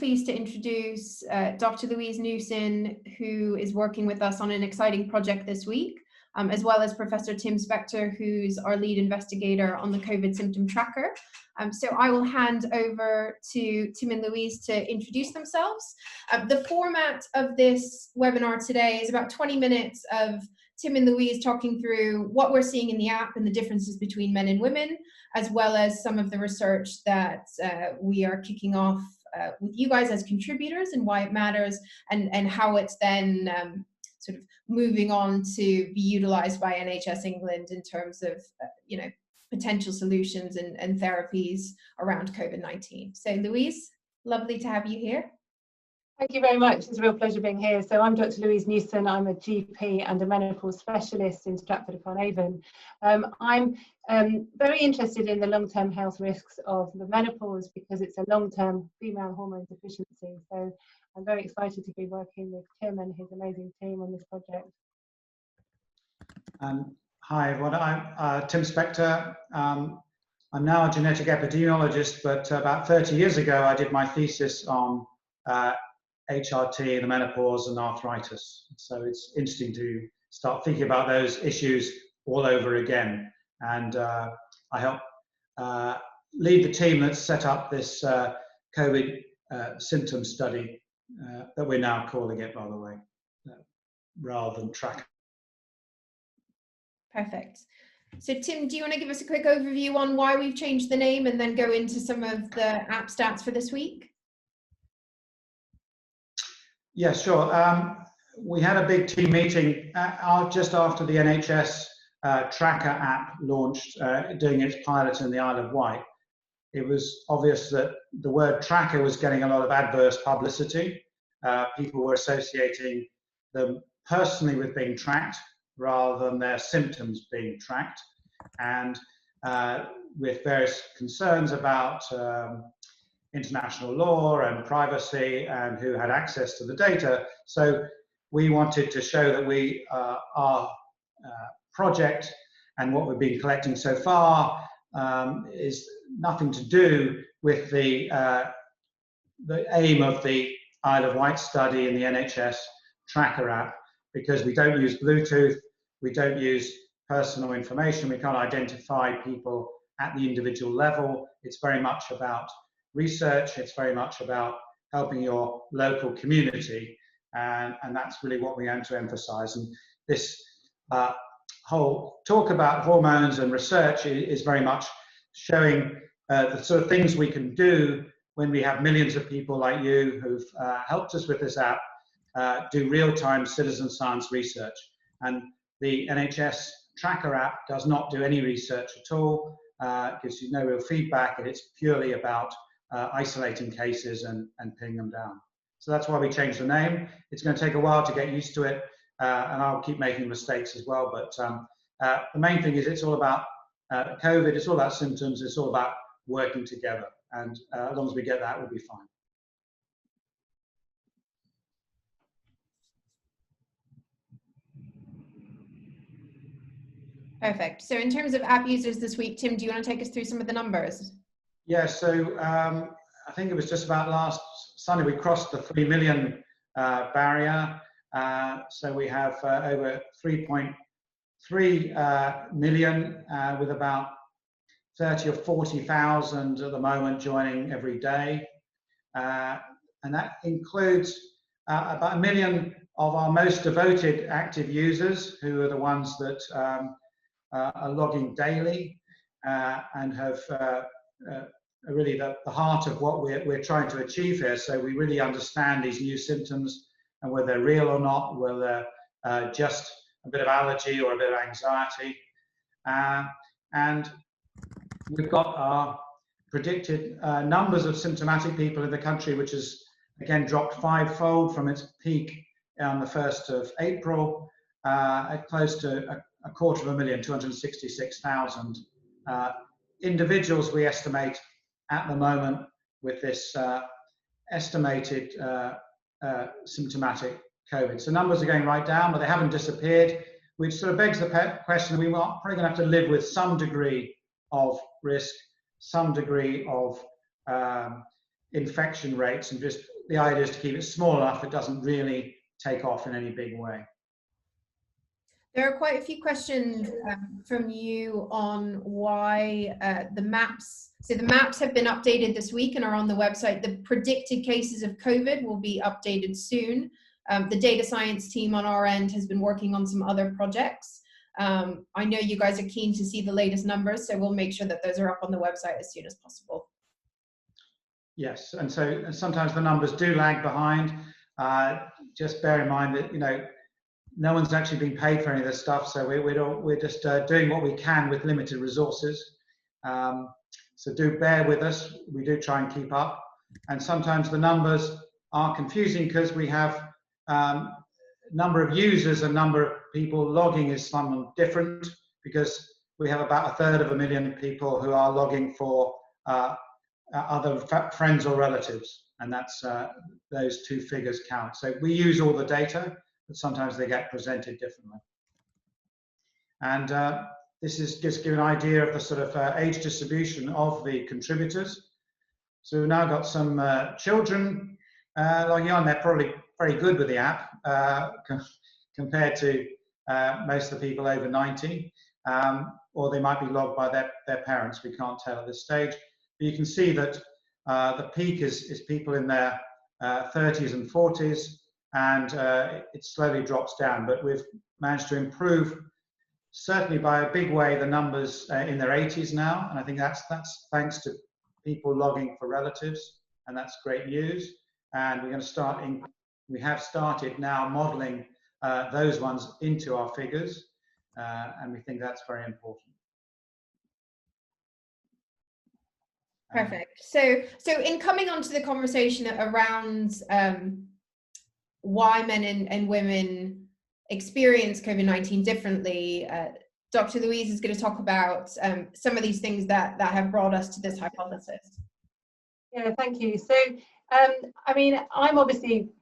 Pleased to introduce Dr. Louise Newson, who is working with us on an exciting project this week, as well as Professor Tim Spector, who's our lead investigator on the COVID symptom tracker. So I will hand over to Tim and Louise to introduce themselves. The format of this webinar today is about 20 minutes of Tim and Louise talking through what we're seeing in the app and the differences between men and women, as well as some of the research that we are kicking off with you guys as contributors and why it matters, and how it's then sort of moving on to be utilized by NHS England in terms of potential solutions and therapies around COVID-19. So Louise, lovely to have you here. Thank you very much. It's a real pleasure being here. So I'm Dr. Louise Newson. I'm a GP and a menopause specialist in Stratford-upon-Avon. I'm very interested in the long-term health risks of the menopause because it's a long-term female hormone deficiency. So I'm very excited to be working with Tim and his amazing team on this project. Hi, everyone. I'm Tim Spector. I'm now a genetic epidemiologist, but about 30 years ago, I did my thesis on HRT, the menopause, and arthritis. So it's interesting to start thinking about those issues all over again. And I help lead the team that's set up this COVID symptom study that we're now calling it, by the way, rather than track. Perfect. So Tim, do you want to give us a quick overview on why we've changed the name and then go into some of the app stats for this week? Yeah, sure. We had a big team meeting just after the NHS Tracker app launched, doing its pilot in the Isle of Wight. It was obvious that the word tracker was getting a lot of adverse publicity. People were associating them personally with being tracked rather than their symptoms being tracked, and with various concerns about international law and privacy and who had access to the data. So we wanted to show that our project and what we've been collecting so far is nothing to do with the aim of the Isle of Wight study and the NHS Tracker app, because we don't use Bluetooth, we don't use personal information, we can't identify people at the individual level. It's very much about research, it's very much about helping your local community, and that's really what we aim to emphasize. And this whole talk about hormones and research is very much showing the sort of things we can do when we have millions of people like you who've helped us with this app do real-time citizen science research. And the NHS Tracker app does not do any research at all, gives you no real feedback, and it's purely about isolating cases and pinning them down. So that's why we changed the name. It's going to take a while to get used to it, and I'll keep making mistakes as well. But the main thing is it's all about COVID, it's all about symptoms, it's all about working together. And as long as we get that, we'll be fine. Perfect. So in terms of app users this week, Tim, do you want to take us through some of the numbers? Yeah, so I think it was just about last Sunday we crossed the 3 million barrier. So we have over 3.3 million with about 30 or 40,000 at the moment joining every day. And that includes about 1 million of our most devoted active users, who are the ones that are logging daily and have really the heart of what we're trying to achieve here. So we really understand these new symptoms and whether they're real or not, whether they're just a bit of allergy or a bit of anxiety. And we've got our predicted numbers of symptomatic people in the country, which has again dropped 5-fold from its peak on the 1st of April, at close to 250,000, 266,000 individuals we estimate at the moment with this estimated symptomatic COVID. So numbers are going right down, but they haven't disappeared, which sort of begs the question: we are probably going to have to live with some degree of risk, some degree of infection rates, and just the idea is to keep it small enough it doesn't really take off in any big way. There are quite a few questions from you on why the maps. So the maps have been updated this week and are on the website. The predicted cases of COVID will be updated soon. The data science team on our end has been working on some other projects. I know you guys are keen to see the latest numbers, so we'll make sure that those are up on the website as soon as possible. Yes, and so sometimes the numbers do lag behind. Just bear in mind that, you know, no one's actually being paid for any of this stuff, so we're just doing what we can with limited resources. So do bear with us. We do try and keep up, and sometimes the numbers are confusing because we have number of users and number of people logging is somewhat different, because we have about 1/3 of a million people who are logging for other friends or relatives, and that's those two figures count. So we use all the data, but sometimes they get presented differently. And this is just give an idea of the sort of age distribution of the contributors. So we've now got some children logging on. They're probably very good with the app compared to most of the people over 90, or they might be logged by their parents. We can't tell at this stage. But you can see that the peak is people in their 30s and 40s, and it slowly drops down. But we've managed to improve, certainly by a big way, the numbers in their 80s now, and I think that's thanks to people logging for relatives, and that's great news. And we're going to we have started now modeling those ones into our figures, and we think that's very important. Perfect. So in coming on to the conversation around why men and women experience COVID-19 differently, Dr. Louise is going to talk about some of these things that have brought us to this hypothesis. Yeah, thank you. So, I mean, I'm obviously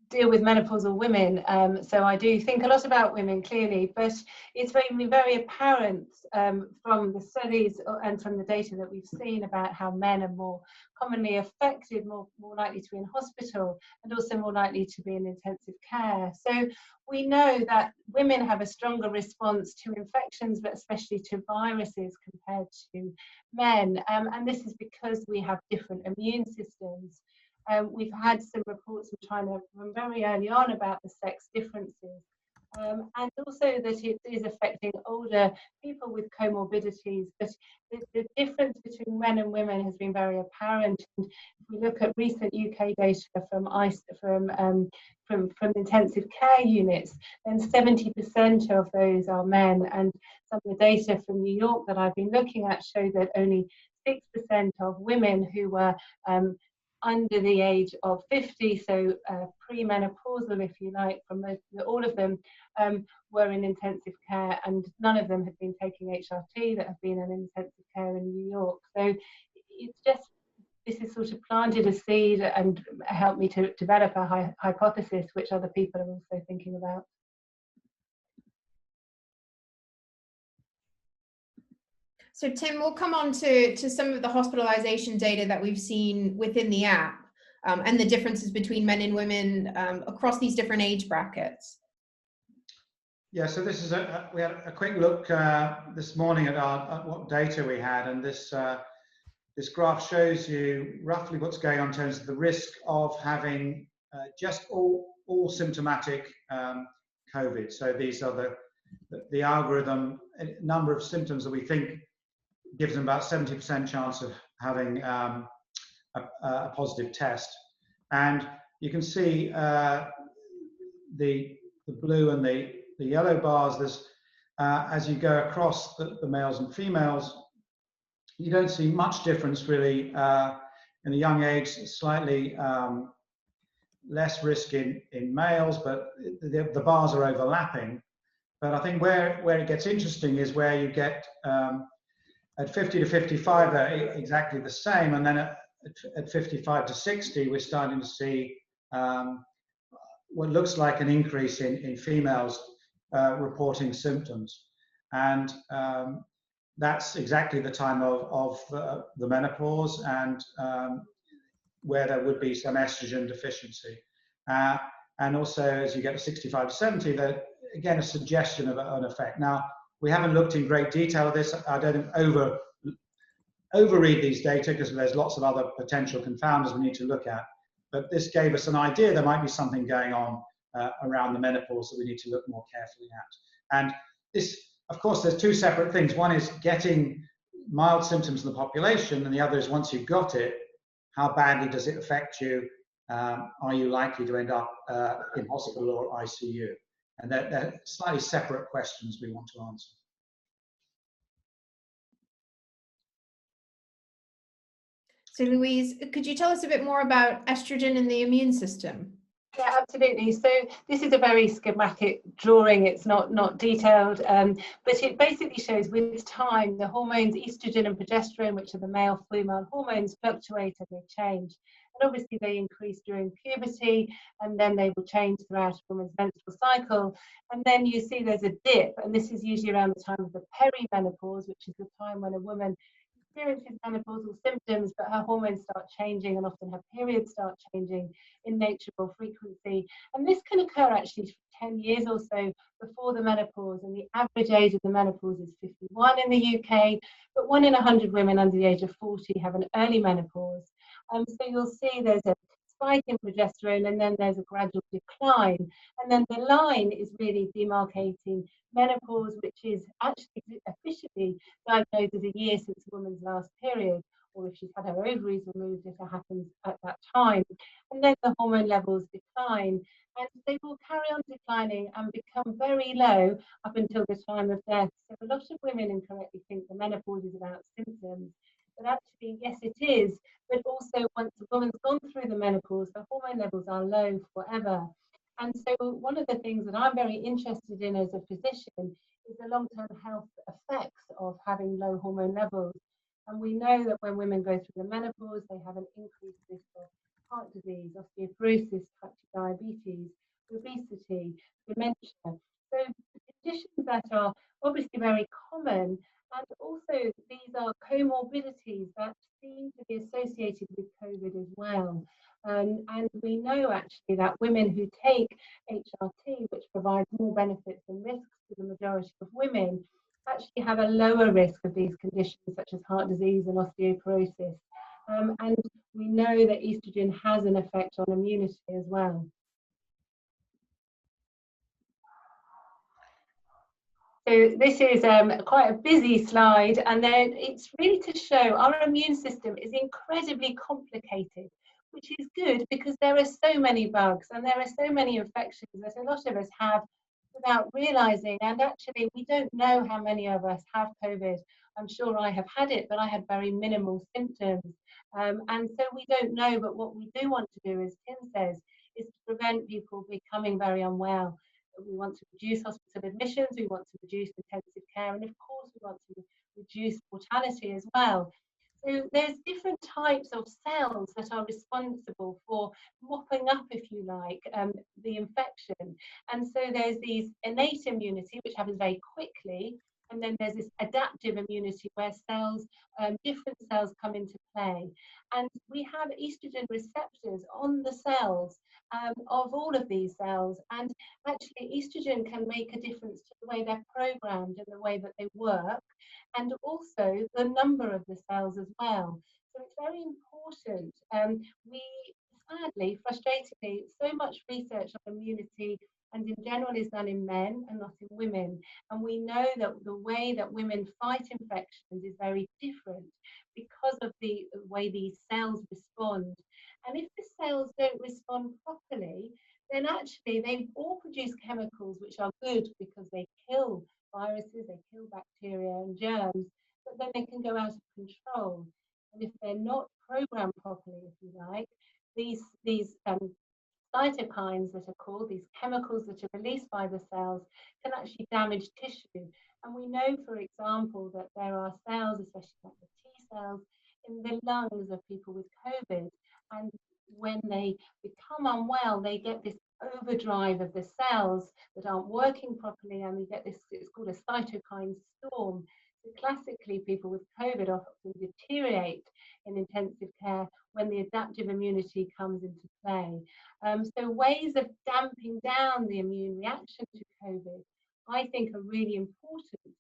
deal with menopausal women, so I do think a lot about women, clearly, but it's very apparent from the studies and from the data that we've seen about how men are more commonly affected, more likely to be in hospital, and also more likely to be in intensive care. So we know that women have a stronger response to infections, but especially to viruses, compared to men, and this is because we have different immune systems. We've had some reports from China from very early on about the sex differences, and also that it is affecting older people with comorbidities. But the difference between men and women has been very apparent. And if we look at recent UK data from intensive care units, then 70% of those are men. And some of the data from New York that I've been looking at show that only 6% of women who were under the age of 50, so premenopausal, if you like, from all of them were in intensive care, and none of them had been taking HRT that have been in intensive care in New York. So it's just, this has sort of planted a seed and helped me to develop a hypothesis, which other people are also thinking about. So Tim, we'll come on to some of the hospitalization data that we've seen within the app, and the differences between men and women across these different age brackets. Yeah, so this is we had a quick look this morning at what data we had, and this graph shows you roughly what's going on in terms of the risk of having just all symptomatic COVID. So these are the algorithm number of symptoms that we think gives them about 70% chance of having a positive test. And you can see the blue and the yellow bars. There's as you go across the males and females, you don't see much difference really. In the young age, slightly less risk in males, but the bars are overlapping. But I think where it gets interesting is where you get at 50 to 55, they're exactly the same, and then at 55 to 60, we're starting to see what looks like an increase in females reporting symptoms, and that's exactly the time of the menopause, and where there would be some estrogen deficiency. And also, as you get to 65 to 70, that again, a suggestion of an effect. Now, we haven't looked in great detail at this. I don't overread these data because there's lots of other potential confounders we need to look at. But this gave us an idea there might be something going on around the menopause that we need to look more carefully at. And this, of course, there's two separate things. One is getting mild symptoms in the population, and the other is once you've got it, how badly does it affect you? Are you likely to end up in hospital or ICU? And they're slightly separate questions we want to answer. So Louise, could you tell us a bit more about estrogen in the immune system? Yeah, absolutely. So this is a very schematic drawing. It's not detailed, but it basically shows with time the hormones estrogen and progesterone, which are the male-female hormones, fluctuate and they change. And obviously they increase during puberty, and then they will change throughout a woman's menstrual cycle. And then you see there's a dip, and this is usually around the time of the perimenopause, which is the time when a woman experiences menopausal symptoms, but her hormones start changing, and often her periods start changing in nature or frequency. And this can occur actually for 10 years or so before the menopause, and the average age of the menopause is 51 in the UK, but 1 in 100 women under the age of 40 have an early menopause. So you'll see there's a spike in progesterone, and then there's a gradual decline, and then the line is really demarcating menopause, which is actually officially diagnosed as a year since a woman's last period, or if she's had her ovaries removed, if it happens at that time. And then the hormone levels decline, and they will carry on declining and become very low up until the time of death. So a lot of women incorrectly think the menopause is about symptoms, but actually, yes, it is. But also, once a woman's gone through the menopause, the hormone levels are low forever. And so one of the things that I'm very interested in as a physician is the long-term health effects of having low hormone levels. And we know that when women go through the menopause, they have an increased risk of heart disease, osteoporosis, type 2 diabetes, obesity, dementia. So conditions that are obviously very common, and also these are comorbidities that seem to be associated with COVID as well. And we know actually that women who take HRT, which provides more benefits and risks to the majority of women, actually have a lower risk of these conditions such as heart disease and osteoporosis. And we know that estrogen has an effect on immunity as well. So this is quite a busy slide, and then it's really to show our immune system is incredibly complicated, which is good because there are so many bugs and there are so many infections that a lot of us have without realizing. And actually, we don't know how many of us have COVID. I'm sure I have had it, but I had very minimal symptoms. And so we don't know, but what we do want to do, as Tim says, is to prevent people becoming very unwell. We want to reduce hospital admissions, we want to reduce intensive care, and of course we want to reduce mortality as well. So there's different types of cells that are responsible for mopping up, if you like, the infection. And so there's these innate immunity, which happens very quickly, and then there's this adaptive immunity where cells, different cells come into play. And we have estrogen receptors on the cells of all of these cells, and actually estrogen can make a difference to the way they're programmed and the way that they work, and also the number of the cells as well. So it's very important. We sadly, frustratingly, so much research on immunity and in general is done in men and not in women. And we know that the way that women fight infections is very different because of the way these cells respond. And if the cells don't respond properly, then actually they all produce chemicals which are good because they kill viruses, they kill bacteria and germs, but then they can go out of control. And if they're not programmed properly, if you like, these cytokines that are called, these chemicals that are released by the cells, can actually damage tissue. And we know, for example, that there are cells, especially like the T cells, in the lungs of people with COVID. And when they become unwell, they get this overdrive of the cells that aren't working properly, and we get this, it's called a cytokine storm. Classically, people with COVID often deteriorate in intensive care when the adaptive immunity comes into play. So ways of damping down the immune reaction to COVID, I think, are really important to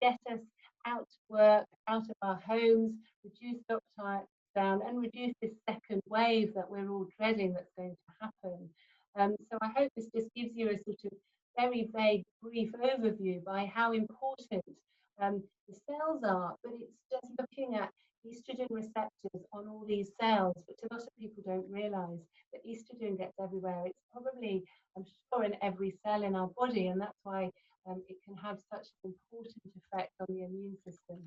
get us out to work, out of our homes, reduce lockdown, and reduce this second wave that we're all dreading that's going to happen. So I hope this just gives you a sort of very vague, brief overview by how important the cells are, but it's just looking at estrogen receptors on all these cells, which a lot of people don't realize that estrogen gets everywhere. It's probably, I'm sure, in every cell in our body, and that's why it can have such an important effect on the immune system.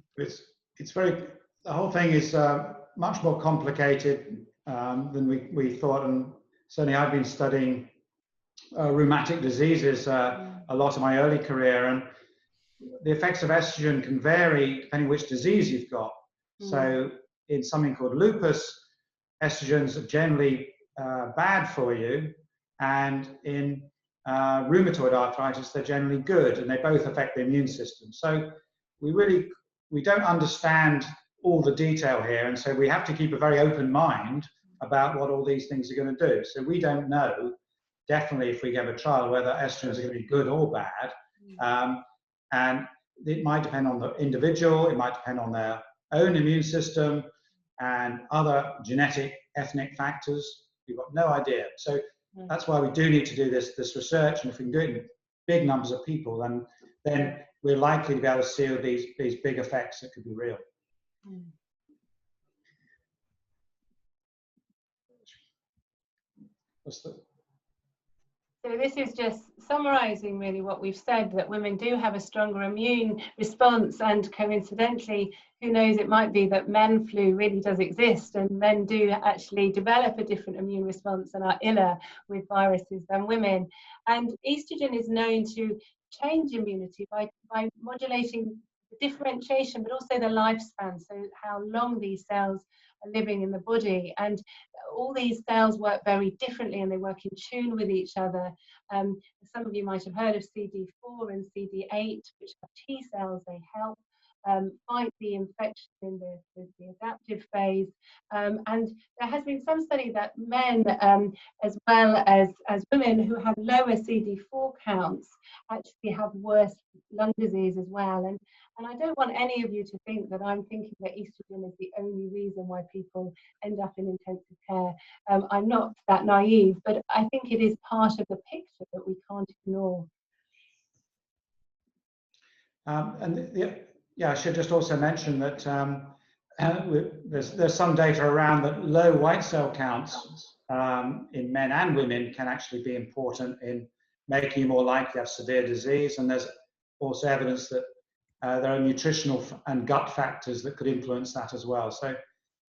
It's very, the whole thing is much more complicated than we thought, and certainly I've been studying rheumatic diseases a lot of my early career, and the effects of estrogen can vary depending which disease you've got. So in something called lupus, estrogens are generally bad for you, and in rheumatoid arthritis, they're generally good, and they both affect the immune system. So we don't understand all the detail here, and so we have to keep a very open mind about what all these things are going to do. So we don't know definitely, if we give a trial, whether estrogens are going to be good or bad. And it might depend on the individual, it might depend on their own immune system and other genetic, ethnic factors. We've got no idea. So that's why we do need to do this research, and if we can do it in big numbers of people, then we're likely to be able to see these big effects that could be real. So this is just summarising really what we've said, that women do have a stronger immune response, and coincidentally, who knows, it might be that men flu really does exist, and men do actually develop a different immune response and are iller with viruses than women. And estrogen is known to change immunity by modulating the differentiation, but also the lifespan, so how long these cells are living in the body. And all these cells work very differently, and they work in tune with each other. Some of you might have heard of CD4 and CD8, which are T cells. They help fight the infection in the adaptive phase. And there has been some study that men, as well as women who have lower CD4 counts, actually have worse lung disease as well. And I don't want any of you to think that I'm thinking that estrogen is the only reason why people end up in intensive care. I'm not that naive, but I think it is part of the picture that we can't ignore. I should just also mention that there's some data around that low white cell counts in men and women can actually be important in making you more likely to have severe disease, and there's also evidence that there are nutritional and gut factors that could influence that as well. So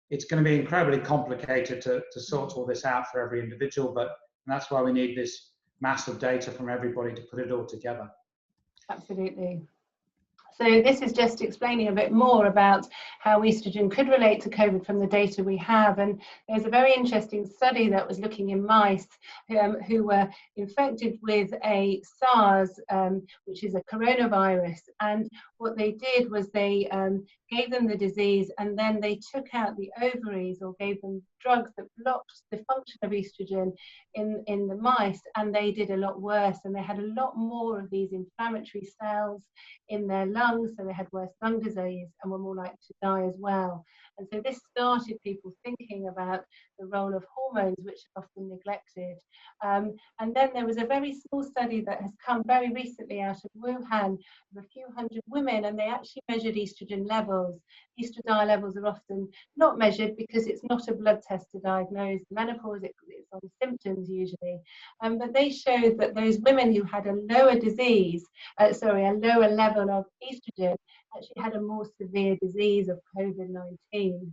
it's going to be incredibly complicated to sort all this out for every individual, and that's why we need this massive data from everybody to put it all together. Absolutely. So this is just explaining a bit more about how estrogen could relate to COVID from the data we have. And there's a very interesting study that was looking in mice who were infected with a SARS, which is a coronavirus. And what they did was they gave them the disease, and then they took out the ovaries, or gave them drugs that blocked the function of estrogen in the mice, and they did a lot worse, and they had a lot more of these inflammatory cells in their lungs, so they had worse lung disease and were more likely to die as well. And so this started people thinking about the role of hormones, which are often neglected. And then there was a very small study that has come very recently out of Wuhan of a few hundred women, and they actually measured estrogen levels. Estradiol levels are often not measured because it's not a blood test to diagnose menopause, it's on symptoms usually. But they showed that those women who had a lower a lower level of estrogen actually had a more severe disease of COVID-19.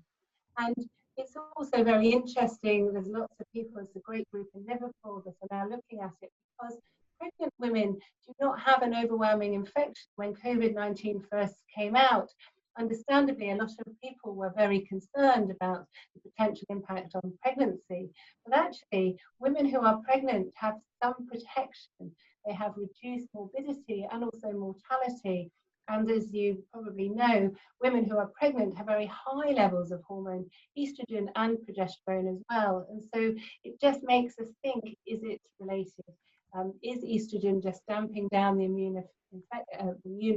And it's also very interesting, there's lots of people, there's a great group in Liverpool that are now looking at it, because pregnant women do not have an overwhelming infection. When COVID-19 first came out, understandably, a lot of people were very concerned about the potential impact on pregnancy. But actually, women who are pregnant have some protection. They have reduced morbidity and also mortality And as you probably know, women who are pregnant have very high levels of hormone, estrogen and progesterone as well. And so it just makes us think, is it related? Is estrogen just damping down the immune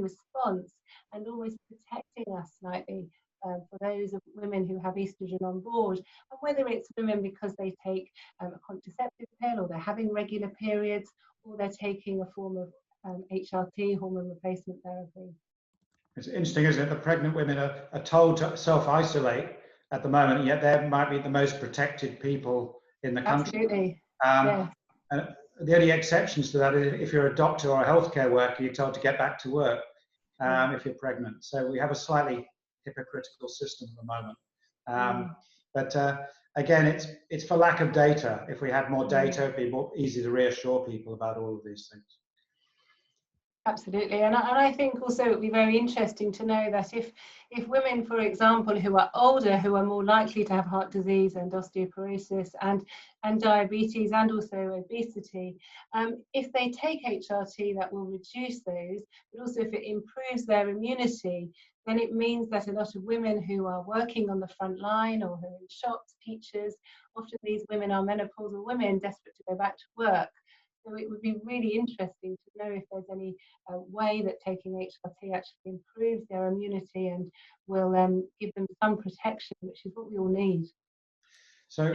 response and almost protecting us slightly for those of women who have estrogen on board? And whether it's women because they take a contraceptive pill, or they're having regular periods, or they're taking a form of HRT, hormone replacement therapy. It's interesting, isn't it? The pregnant women are told to self-isolate at the moment, yet they might be the most protected people in the country. Absolutely. Yes. And the only exceptions to that is if you're a doctor or a healthcare worker, you're told to get back to work if you're pregnant. So we have a slightly hypocritical system at the moment. But again, it's for lack of data. If we had more data, it'd be more easy to reassure people about all of these things. Absolutely, and I think also it would be very interesting to know that if women, for example, who are older, who are more likely to have heart disease and osteoporosis and diabetes and also obesity, if they take HRT, that will reduce those, but also if it improves their immunity, then it means that a lot of women who are working on the front line or who are in shops, teachers, often these women are menopausal women desperate to go back to work. So it would be really interesting to know if there's any way that taking HRT actually improves their immunity and will give them some protection, which is what we all need. So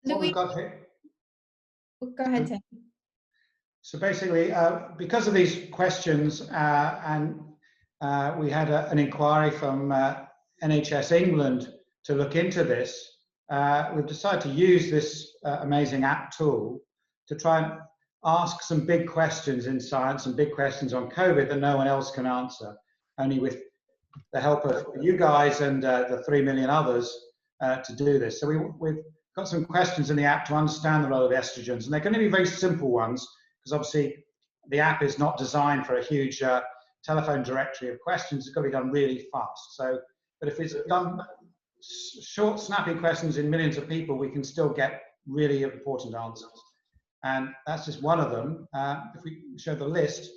what we've got here. Go ahead, Tim. So basically, because of these questions, and we had an inquiry from NHS England to look into this, we've decided to use this amazing app tool to try and ask some big questions in science and big questions on COVID that no one else can answer, only with the help of you guys and the 3 million others to do this. So we've got some questions in the app to understand the role of estrogens, and they're going to be very simple ones, because obviously the app is not designed for a huge telephone directory of questions. It's got to be done really fast. So, but if it's done short, snappy questions in millions of people, we can still get really important answers. And that's just one of them. If we show the list,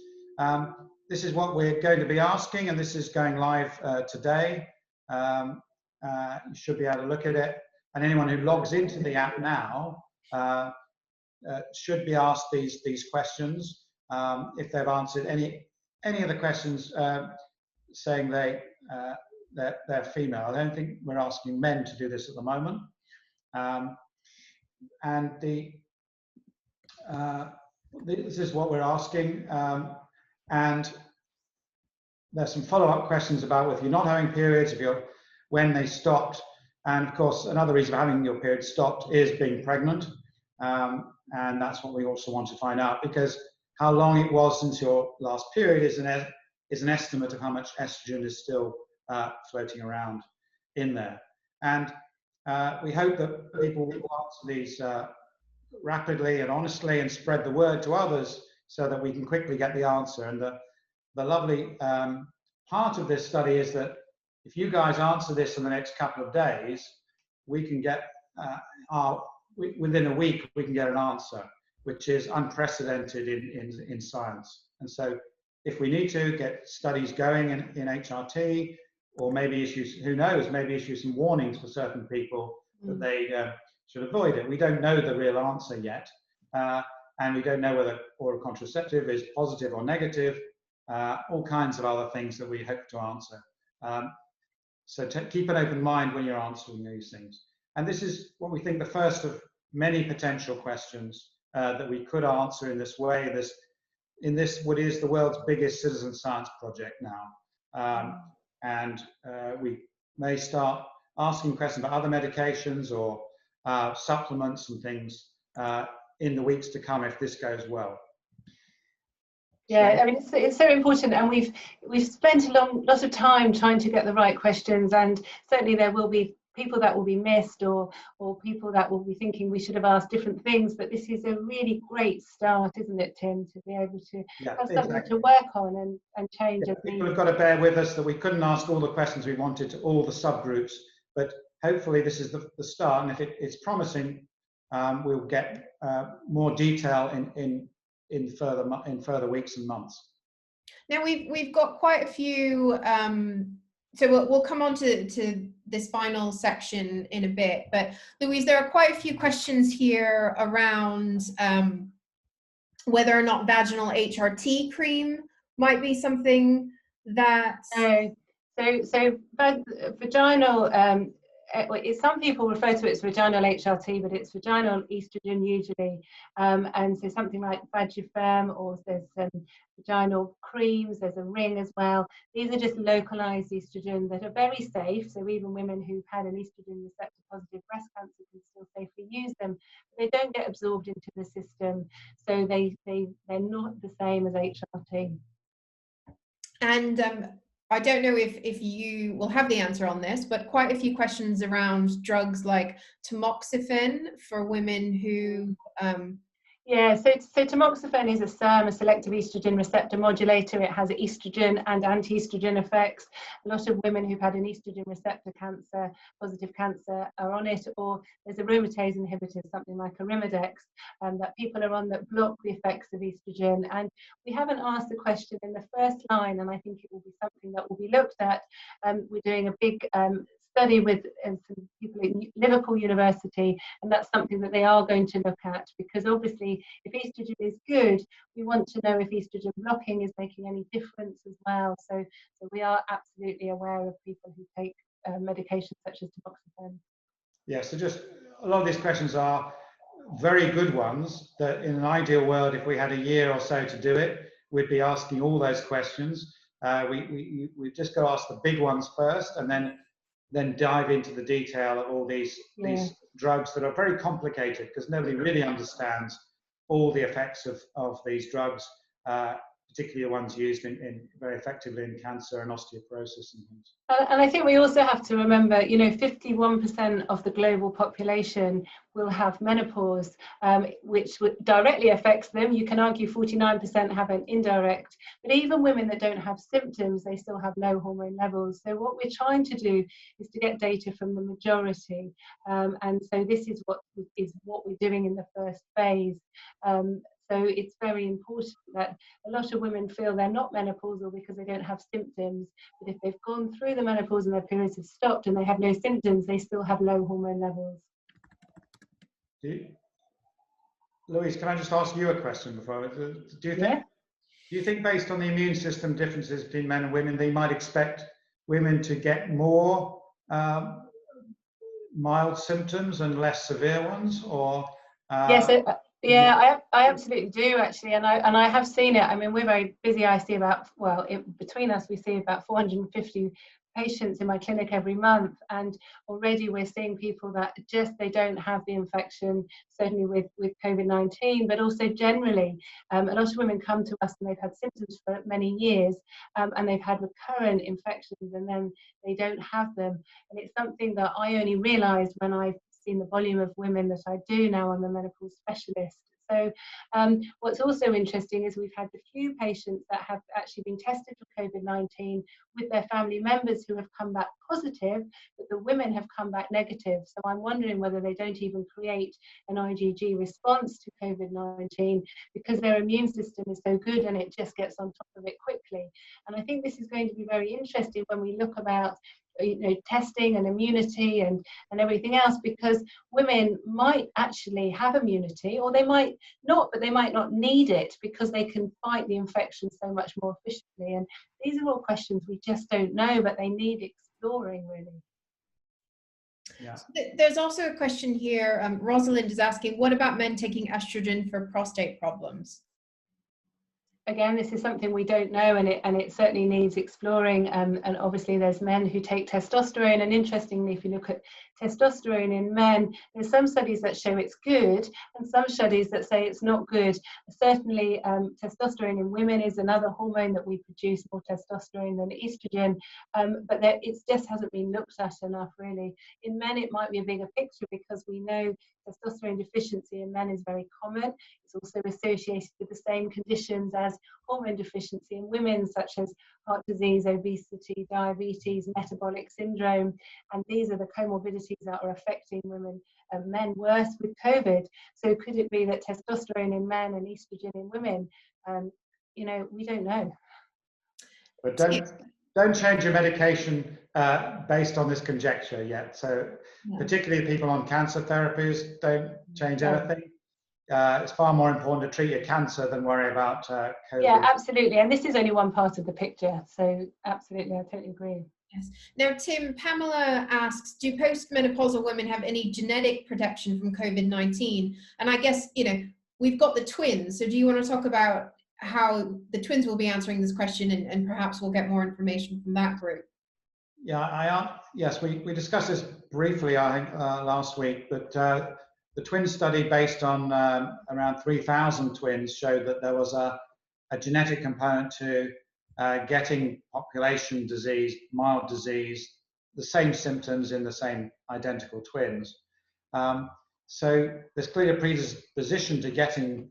this is what we're going to be asking, and this is going live today. You should be able to look at it. And anyone who logs into the app now should be asked these questions. If they've answered any of the questions saying they're female. I don't think we're asking men to do this at the moment. And this is what we're asking, and there's some follow-up questions about if you're not having periods, when they stopped, and of course another reason for having your period stopped is being pregnant, and that's what we also want to find out, because how long it was since your last period is an estimate of how much estrogen is still floating around in there. And we hope that people will answer these rapidly and honestly and spread the word to others so that we can quickly get the answer. And the lovely part of this study is that if you guys answer this in the next couple of days, we can get within a week we can get an answer, which is unprecedented in science. And so if we need to get studies going in HRT, or maybe who knows, maybe issue some warnings for certain people that they should avoid it. We don't know the real answer yet, and we don't know whether oral contraceptive is positive or negative, all kinds of other things that we hope to answer. So keep an open mind when you're answering these things. And this is what we think the first of many potential questions that we could answer in this way, in this what is the world's biggest citizen science project now. And we may start asking questions about other medications or supplements and things in the weeks to come if this goes well. Yeah, I mean it's so important, and we've spent a lot of time trying to get the right questions, and certainly there will be people that will be missed or people that will be thinking we should have asked different things, but this is a really great start, isn't it, Tim, to be able to have something to work on and change as needed. People have got to bear with us that we couldn't ask all the questions we wanted to all the subgroups, but hopefully this is the start, and if it's promising, we'll get more detail in further weeks and months. Now we've got quite a few. So we'll come on to this final section in a bit. But Louise, there are quite a few questions here around whether or not vaginal HRT cream might be something that. So vaginal. Some people refer to it as vaginal HRT, but it's vaginal estrogen usually, and so something like Vagifem, or there's vaginal creams, there's a ring as well. These are just localized estrogen that are very safe, so even women who've had an estrogen receptor positive breast cancer can still safely use them. They don't get absorbed into the system, so they're not the same as HRT. And I don't know if you will have the answer on this, but quite a few questions around drugs like tamoxifen for women who. Yeah, so tamoxifen is a SERM, a selective estrogen receptor modulator. It has estrogen and anti-estrogen effects. A lot of women who've had an estrogen receptor cancer, positive cancer, are on it, or there's aromatase inhibitors, something like Arimidex, that people are on that block the effects of estrogen. And we haven't asked the question in the first line, and I think it will be something that will be looked at. We're doing a big study with some people at Liverpool University, and that's something that they are going to look at, because obviously if estrogen is good, we want to know if estrogen blocking is making any difference as well. So we are absolutely aware of people who take medications such as tamoxifen. Yeah, so just a lot of these questions are very good ones that in an ideal world, if we had a year or so to do it, we'd be asking all those questions. We just got to ask the big ones first, and then dive into the detail of all these drugs that are very complicated, because nobody really understands all the effects of these drugs, particularly the ones used in very effectively in cancer and osteoporosis and things. And I think we also have to remember, 51% of the global population will have menopause, which directly affects them. You can argue 49% have an indirect, but even women that don't have symptoms, they still have low hormone levels. So what we're trying to do is to get data from the majority. And so this is what we're doing in the first phase. So it's very important that a lot of women feel they're not menopausal because they don't have symptoms, but if they've gone through the menopause and their periods have stopped and they have no symptoms, they still have low hormone levels. Louise, can I just ask you a question before? Do you think based on the immune system differences between men and women, they might expect women to get more mild symptoms and less severe ones, or? Yes. Yeah, I absolutely do, actually, and I have seen it. I mean, we're very busy. I see about, between us, we see about 450 patients in my clinic every month, and already we're seeing people that they don't have the infection, certainly with COVID-19, but also generally. A lot of women come to us and they've had symptoms for many years, and they've had recurrent infections, and then they don't have them. And it's something that I only realised when I've seen the volume of women that I do now. I'm a menopause specialist. So what's also interesting is we've had a few patients that have actually been tested for COVID-19 with their family members who have come back positive, but the women have come back negative. So I'm wondering whether they don't even create an IgG response to COVID-19 because their immune system is so good and it just gets on top of it quickly. And I think this is going to be very interesting when we look about testing and immunity and everything else, because women might actually have immunity, or they might not, but they might not need it because they can fight the infection so much more efficiently. And these are all questions we just don't know, but they need exploring, really. Yeah. There's also a question here. Rosalind is asking, what about men taking estrogen for prostate problems? Again, this is something we don't know, and it certainly needs exploring. And obviously, there's men who take testosterone, and interestingly, if you look at testosterone in men, there's some studies that show it's good, and some studies that say it's not good. Certainly, testosterone in women is another hormone that we produce more testosterone than estrogen, but it just hasn't been looked at enough, really. In men, it might be a bigger picture because we know testosterone deficiency in men is very common. It's also associated with the same conditions as hormone deficiency in women, such as heart disease, obesity, diabetes, metabolic syndrome, and these are the comorbidities that are affecting women and men worse with COVID. So could it be that testosterone in men and estrogen in women? We don't know. But don't change your medication based on this conjecture yet. So particularly people on cancer therapies, don't change anything. It's far more important to treat your cancer than worry about COVID. Yeah, absolutely. And this is only one part of the picture. So absolutely, I totally agree. Yes. Now, Tim, Pamela asks, do postmenopausal women have any genetic protection from COVID-19? And I guess, we've got the twins. So do you want to talk about how the twins will be answering this question, and perhaps we'll get more information from that group? Yeah, yes, we discussed this briefly, I think, last week, but the twin study based on around 3,000 twins showed that there was a genetic component to getting population disease, mild disease, the same symptoms in the same identical twins. So there's clearly a predisposition to getting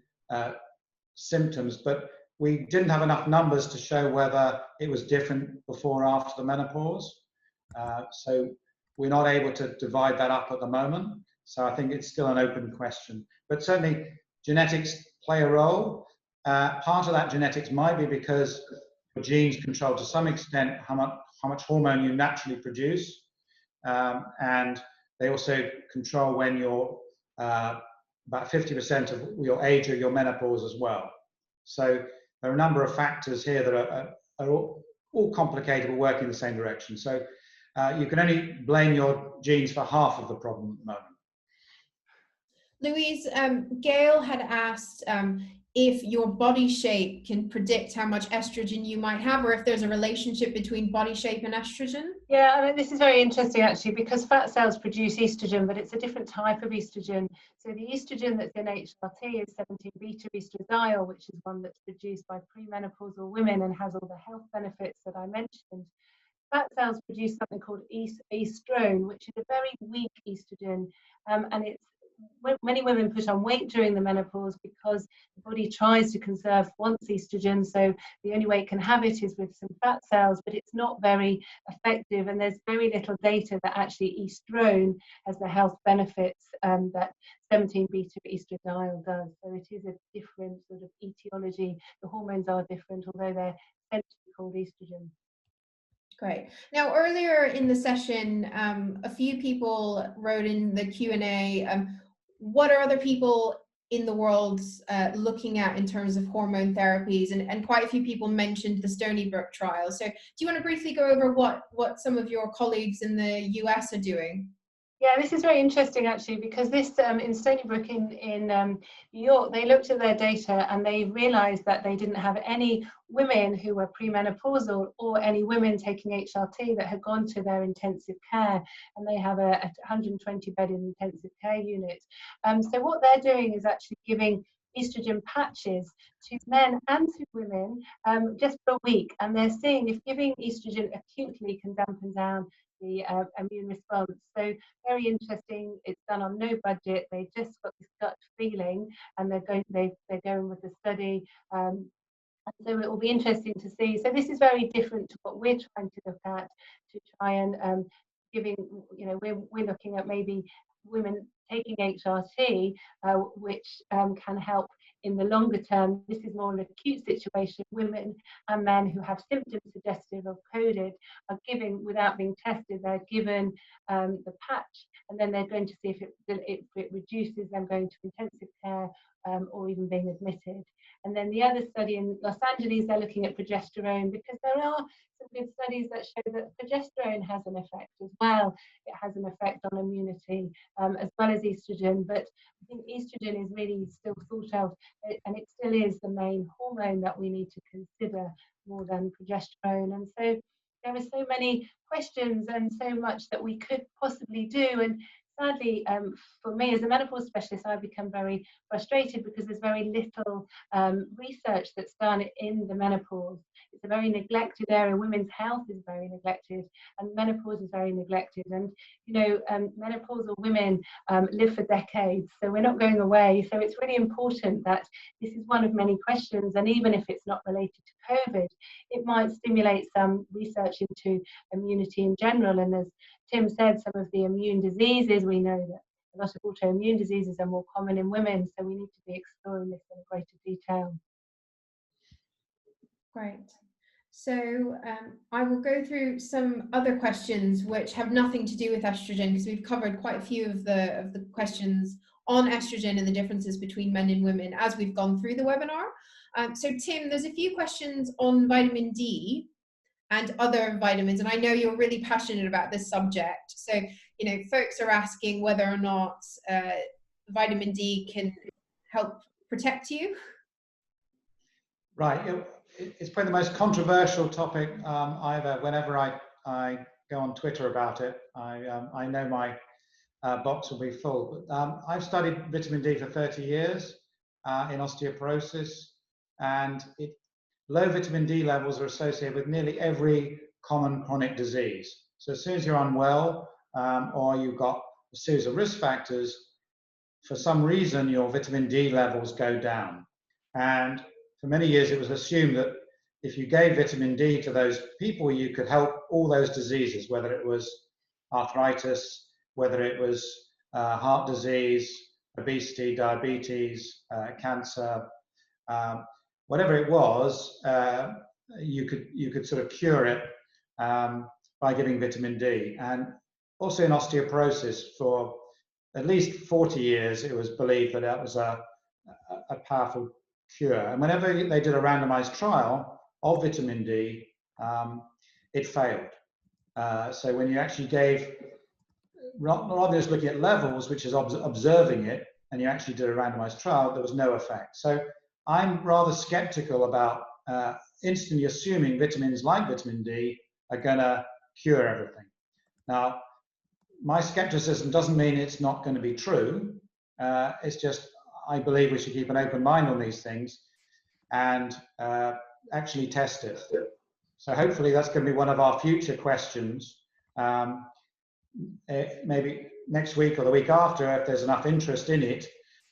symptoms, but we didn't have enough numbers to show whether it was different before or after the menopause. So we're not able to divide that up at the moment. So I think it's still an open question. But certainly genetics play a role. Part of that genetics might be because your genes control to some extent how much hormone you naturally produce. And they also control when you're about 50% of your age or your menopause as well. So there are a number of factors here that are all complicated but work in the same direction. So you can only blame your genes for half of the problem at the moment. Louise, Gail had asked if your body shape can predict how much estrogen you might have, or if there's a relationship between body shape and estrogen. Yeah, I mean, this is very interesting actually, because fat cells produce estrogen, but it's a different type of estrogen. So the estrogen that's in HRT is 17-beta estradiol, which is one that's produced by premenopausal women and has all the health benefits that I mentioned. Fat cells produce something called estrone, which is a very weak estrogen, and it's many women put on weight during the menopause because the body tries to conserve once estrogen, so the only way it can have it is with some fat cells, but it's not very effective, and there's very little data that actually estrone has the health benefits that 17-beta estradiol does. So it is a different sort of etiology. The hormones are different, although they're essentially called estrogen. Great. Now, earlier in the session, a few people wrote in the Q&A, what are other people in the world looking at in terms of hormone therapies? And quite a few people mentioned the Stony Brook trial. So do you want to briefly go over what some of your colleagues in the US are doing? Yeah, this is very interesting actually, because this in Stony Brook in New York, they looked at their data and they realized that they didn't have any women who were premenopausal or any women taking HRT that had gone to their intensive care, and they have a 120-bedded intensive care unit. So what they're doing is actually giving estrogen patches to men and to women just for a week, and they're seeing if giving estrogen acutely can dampen down the immune response. So very interesting. It's done on no budget. They just got this gut feeling, and they're going with the study. And so it will be interesting to see. So this is very different to what we're trying to look at, to try and giving, we're looking at maybe women taking HRT, which can help in the longer term. This is more an acute situation. Women and men who have symptoms suggestive of COVID are given, without being tested, they're given the patch, and then they're going to see if it reduces them going to intensive care or even being admitted. And then the other study in Los Angeles, they're looking at progesterone, because there are some good studies that show that progesterone has an effect as well. It has an effect on immunity as well as estrogen, but I think estrogen is really still thought of, and it still is the main hormone that we need to consider more than progesterone. And so there are so many questions and so much that we could possibly do. And sadly, for me as a menopause specialist, I've become very frustrated because there's very little research that's done in the menopause. It's a very neglected area. Women's health is very neglected, and menopause is very neglected. And menopausal women live for decades, so we're not going away. So it's really important that this is one of many questions, and even if it's not related to COVID, it might stimulate some research into immunity in general. And as Tim said, some of the immune diseases, we know that a lot of autoimmune diseases are more common in women, so we need to be exploring this in greater detail. Great. So I will go through some other questions which have nothing to do with estrogen, because we've covered quite a few of the questions on estrogen and the differences between men and women as we've gone through the webinar. So Tim, there's a few questions on vitamin D and other vitamins, and I know you're really passionate about this subject. So, you know, folks are asking whether or not vitamin D can help protect you. Right. It's probably the most controversial topic whenever I go on Twitter about it. I know my box will be full. But I've studied vitamin D for 30 years in osteoporosis, and low vitamin D levels are associated with nearly every common chronic disease. So as soon as you're unwell or you've got a series of risk factors, for some reason your vitamin D levels go down. And for many years it was assumed that if you gave vitamin D to those people, you could help all those diseases, whether it was arthritis, whether it was heart disease, obesity, diabetes, cancer, whatever it was, you could sort of cure it by giving vitamin D. And also in osteoporosis, for at least 40 years, it was believed that that was a powerful cure. And whenever they did a randomized trial of vitamin D, it failed. So when you actually gave, rather than just looking at levels, which is observing it, and you actually did a randomized trial, there was no effect. So I'm rather skeptical about instantly assuming vitamins like vitamin D are going to cure everything. Now, my skepticism doesn't mean it's not going to be true. It's just I believe we should keep an open mind on these things and actually test it. So hopefully that's going to be one of our future questions. Maybe next week or the week after, if there's enough interest in it,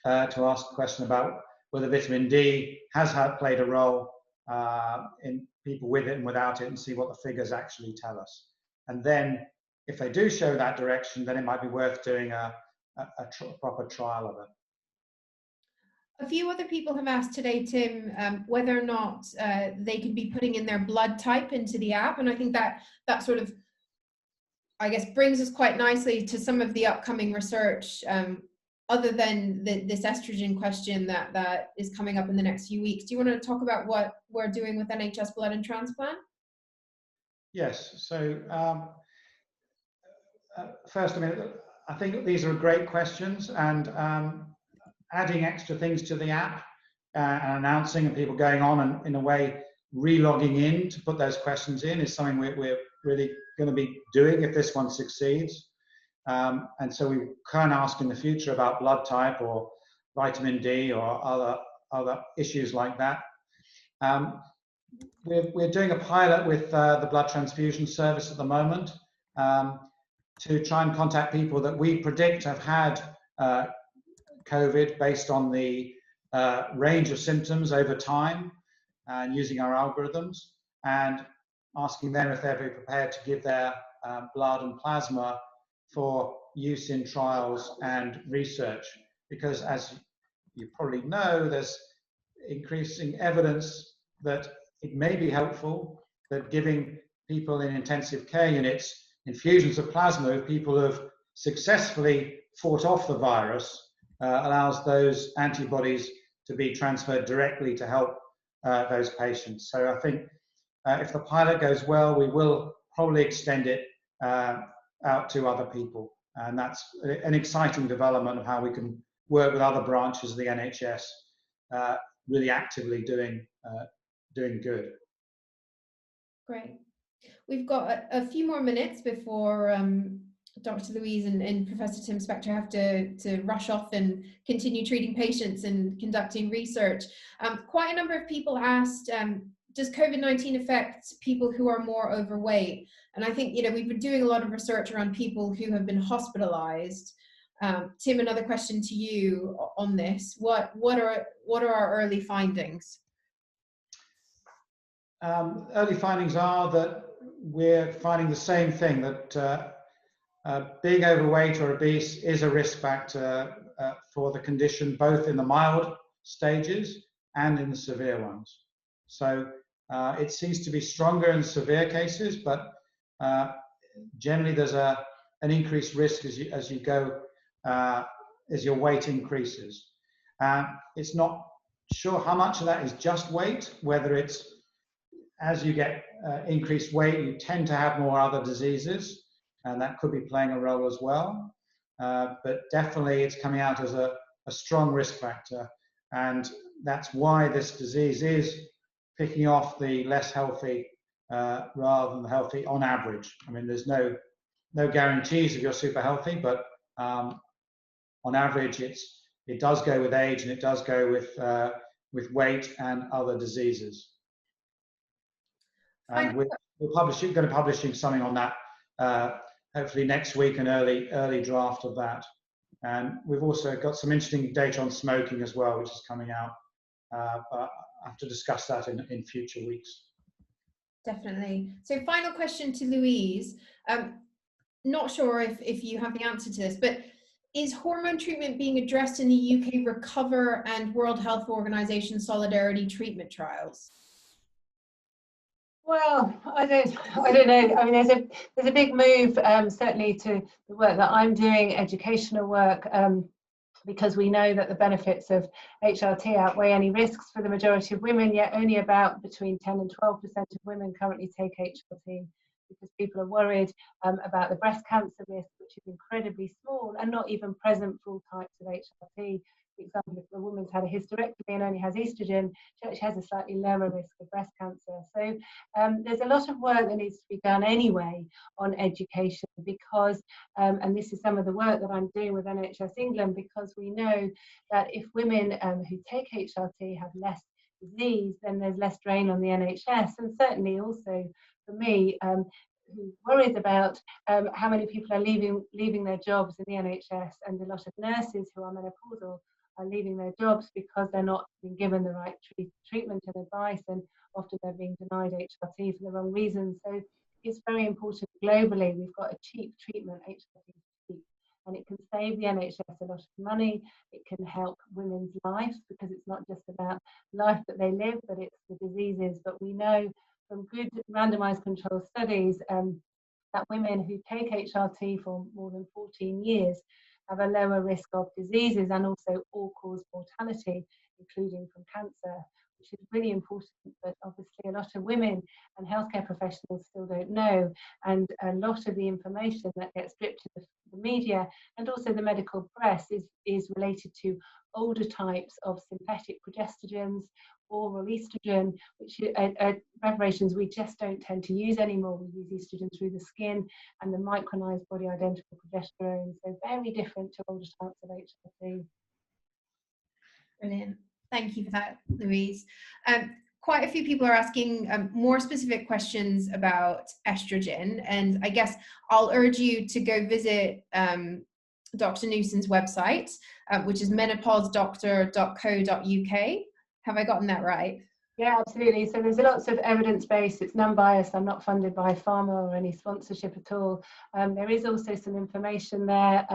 to ask a question about whether vitamin D has played a role in people with it and without it, and see what the figures actually tell us. And then if they do show that direction, then it might be worth doing a proper trial of it. A few other people have asked today, Tim, whether or not they could be putting in their blood type into the app. And I think that sort of, I guess, brings us quite nicely to some of the upcoming research, other than this estrogen question that is coming up in the next few weeks. Do you want to talk about what we're doing with NHS Blood and Transplant? Yes. So first, I think these are great questions, and adding extra things to the app and announcing and people going on and in a way re-logging in to put those questions in is something we're really going to be doing if this one succeeds. And so we can ask in the future about blood type or vitamin D or other issues like that. We're doing a pilot with the blood transfusion service at the moment to try and contact people that we predict have had COVID based on the range of symptoms over time, and using our algorithms, and asking them if they'd be prepared to give their blood and plasma for use in trials and research. Because as you probably know, there's increasing evidence that it may be helpful, that giving people in intensive care units infusions of plasma of people who have successfully fought off the virus allows those antibodies to be transferred directly to help those patients. So I think if the pilot goes well, we will probably extend it out to other people. And that's an exciting development of how we can work with other branches of the NHS really actively doing good. Great. We've got a few more minutes before Dr. Louise and Professor Tim Spector have to rush off and continue treating patients and conducting research. Quite a number of people asked, does COVID-19 affect people who are more overweight? And I think, you know, we've been doing a lot of research around people who have been hospitalized. Tim, another question to you on this. What are our early findings? Early findings are that we're finding the same thing, that being overweight or obese is a risk factor for the condition, both in the mild stages and in the severe ones. So It seems to be stronger in severe cases, but generally there's an increased risk as you go, as your weight increases. It's not sure how much of that is just weight, whether it's as you get increased weight, you tend to have more other diseases, and that could be playing a role as well. But definitely it's coming out as a strong risk factor, and that's why this disease is picking off the less healthy rather than the healthy on average. I mean, there's no guarantees if you're super healthy, but on average it does go with age, and it does go with weight and other diseases. And we're going to be publishing something on that hopefully next week, an early draft of that. And we've also got some interesting data on smoking as well, which is coming out. But I have to discuss that in future weeks. Definitely. So final question to Louise. Not sure if you have the answer to this, but is hormone treatment being addressed in the UK Recover and World Health Organization Solidarity treatment trials? Well, I don't know. I mean, there's a big move, certainly to the work that I'm doing, educational work, because we know that the benefits of HRT outweigh any risks for the majority of women, yet only about between 10 and 12% of women currently take HRT, because people are worried about the breast cancer risk, which is incredibly small and not even present for all types of HRT. For example, if a woman's had a hysterectomy and only has estrogen, she actually has a slightly lower risk of breast cancer. So there's a lot of work that needs to be done anyway on education, because, and this is some of the work that I'm doing with NHS England, because we know that if women who take HRT have less disease, then there's less drain on the NHS. And certainly also for me, who worries about how many people are leaving their jobs in the NHS, and a lot of nurses who are menopausal are leaving their jobs because they're not being given the right treatment and advice, and often they're being denied HRT for the wrong reasons. So it's very important globally. We've got a cheap treatment, HRT is cheap, and it can save the NHS a lot of money. It can help women's lives, because it's not just about life that they live, but it's the diseases. But we know from good randomized control studies that women who take HRT for more than 14 years have a lower risk of diseases and also all-cause mortality, including from cancer, which is really important, but obviously a lot of women and healthcare professionals still don't know. And a lot of the information that gets dripped to the media and also the medical press is related to older types of synthetic progestogens, oral estrogen, which are preparations we just don't tend to use anymore. We use estrogen through the skin and the micronized body identical progesterone, so very different to older types of HRT. Brilliant. Thank you for that, Louise. Quite a few people are asking more specific questions about estrogen, and I guess I'll urge you to go visit Dr. Newson's website, which is menopausedoctor.co.uk. Have I gotten that right? Yeah, absolutely. So there's lots of evidence-based. It's non-biased. I'm not funded by pharma or any sponsorship at all. There is also some information there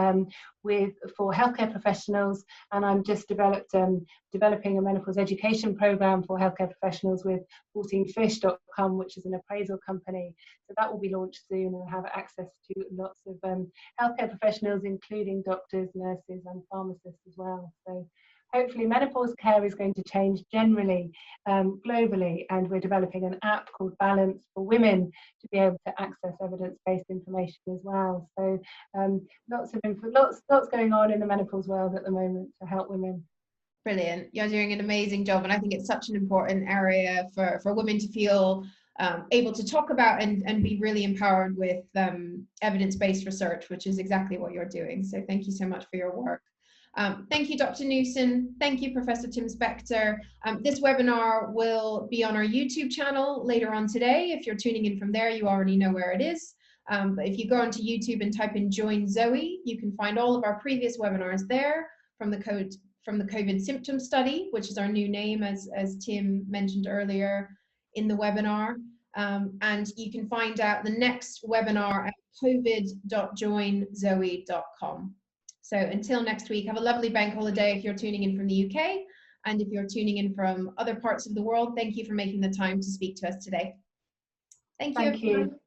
for healthcare professionals, and I'm just developing a menopause education program for healthcare professionals with 14fish.com, which is an appraisal company. So that will be launched soon, and have access to lots of healthcare professionals, including doctors, nurses, and pharmacists as well. So hopefully menopause care is going to change generally globally, and we're developing an app called Balance for women to be able to access evidence-based information as well. So lots going on in the menopause world at the moment to help women. Brilliant. You're doing an amazing job, and I think it's such an important area for women to feel able to talk about and be really empowered with evidence-based research, which is exactly what you're doing. So thank you so much for your work. Thank you, Dr. Newson. Thank you, Professor Tim Spector. This webinar will be on our YouTube channel later on today. If you're tuning in from there, you already know where it is. But if you go onto YouTube and type in Join Zoe, you can find all of our previous webinars there from the COVID symptom study, which is our new name, as Tim mentioned earlier in the webinar. And you can find out the next webinar at covid.joinzoe.com. So until next week, have a lovely bank holiday if you're tuning in from the UK, And if you're tuning in from other parts of the world, thank you for making the time to speak to us today. Thank you. Thank you.